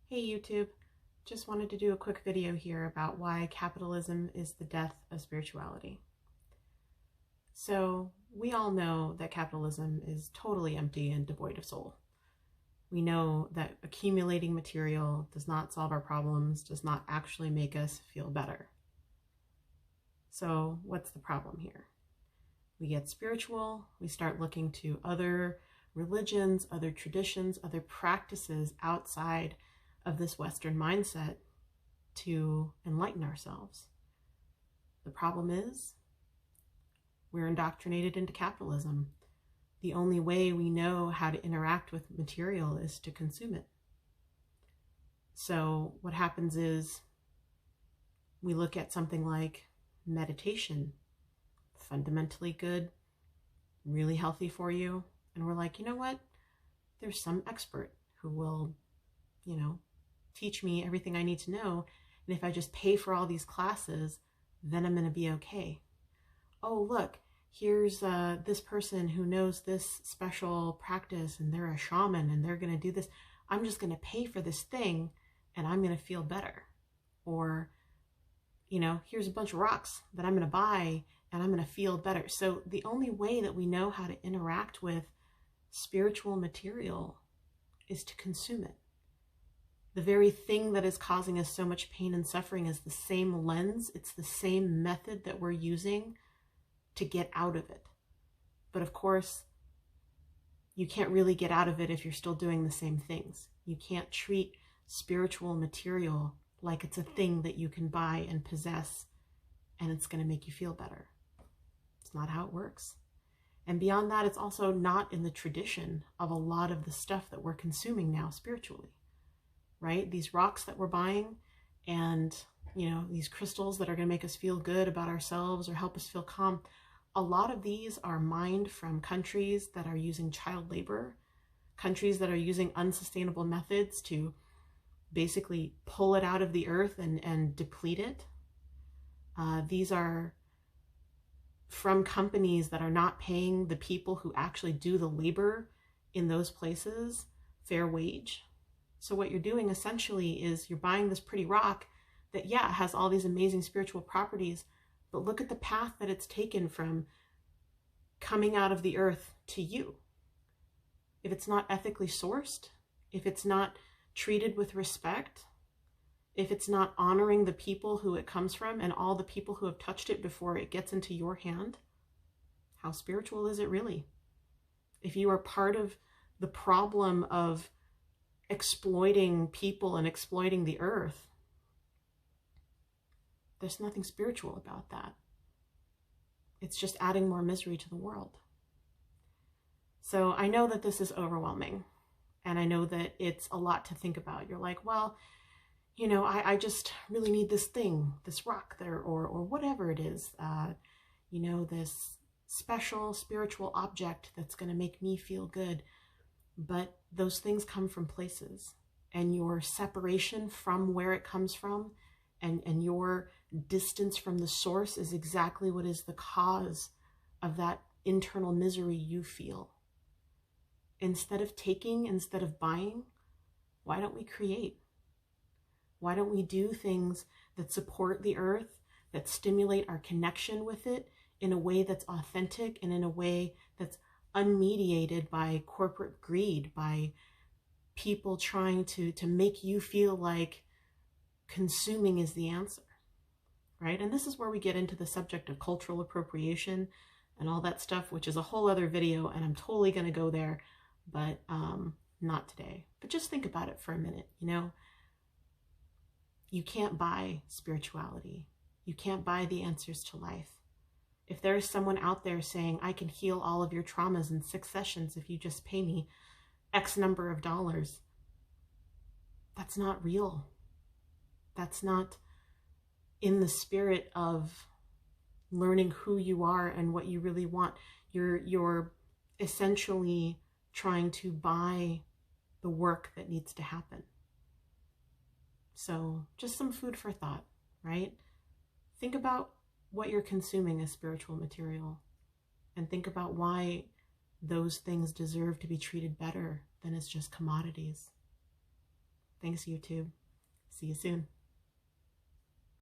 Hey YouTube, just wanted to do a quick video here about why capitalism is the death of spirituality. So we all know that capitalism is totally empty and devoid of soul. We know that accumulating material does not solve our problems, does not actually make us feel better. So what's the problem here? We get spiritual, we start looking to other religions, other traditions, other practices outside of this Western mindset to enlighten ourselves. The problem is we're indoctrinated into capitalism. The only way we know how to interact with material is to consume it. So what happens is we look at something like meditation, fundamentally good, really healthy for you, and we're like, you know what? There's some expert who will, teach me everything I need to know. And if I just pay for all these classes, then I'm going to be okay. Oh, look, here's this person who knows this special practice and they're a shaman and they're going to do this. I'm just going to pay for this thing and I'm going to feel better. Or, here's a bunch of rocks that I'm going to buy and I'm going to feel better. So the only way that we know how to interact with spiritual material is to consume it. The very thing that is causing us so much pain and suffering is the same lens. It's the same method that we're using to get out of it. But of course, you can't really get out of it if you're still doing the same things. You can't treat spiritual material like it's a thing that you can buy and possess and it's going to make you feel better. It's not how it works. And beyond that, it's also not in the tradition of a lot of the stuff that we're consuming now spiritually. Right? These rocks that we're buying and, these crystals that are going to make us feel good about ourselves or help us feel calm. A lot of these are mined from countries that are using child labor, countries that are using unsustainable methods to basically pull it out of the earth and deplete it. These are from companies that are not paying the people who actually do the labor in those places fair wage. So what you're doing essentially is you're buying this pretty rock that, has all these amazing spiritual properties, but look at the path that it's taken from coming out of the earth to you. If it's not ethically sourced, if it's not treated with respect, if it's not honoring the people who it comes from and all the people who have touched it before it gets into your hand, how spiritual is it really? If you are part of the problem of exploiting people and exploiting the earth, there's nothing spiritual about that. It's just adding more misery to the world. So I know that this is overwhelming and I know that it's a lot to think about. You're like, well, I just really need this thing, this rock there, or whatever it is, this special spiritual object that's going to make me feel good. But those things come from places, and your separation from where it comes from and your distance from the source is exactly what is the cause of that internal misery you feel. Instead of taking, instead of buying, why don't we create? Why don't we do things that support the earth, that stimulate our connection with it in a way that's authentic and in a way that's unmediated by corporate greed, by people trying to make you feel like consuming is the answer, right? And this is where we get into the subject of cultural appropriation and all that stuff, which is a whole other video, and I'm totally going to go there, but not today. But just think about it for a minute, You can't buy spirituality. You can't buy the answers to life. If there's someone out there saying, I can heal all of your traumas in 6 sessions if you just pay me X number of dollars, that's not real. That's not in the spirit of learning who you are and what you really want. You're essentially trying to buy the work that needs to happen. So just some food for thought, right? Think about what you're consuming as spiritual material and think about why those things deserve to be treated better than as just commodities. Thanks, YouTube. See you soon.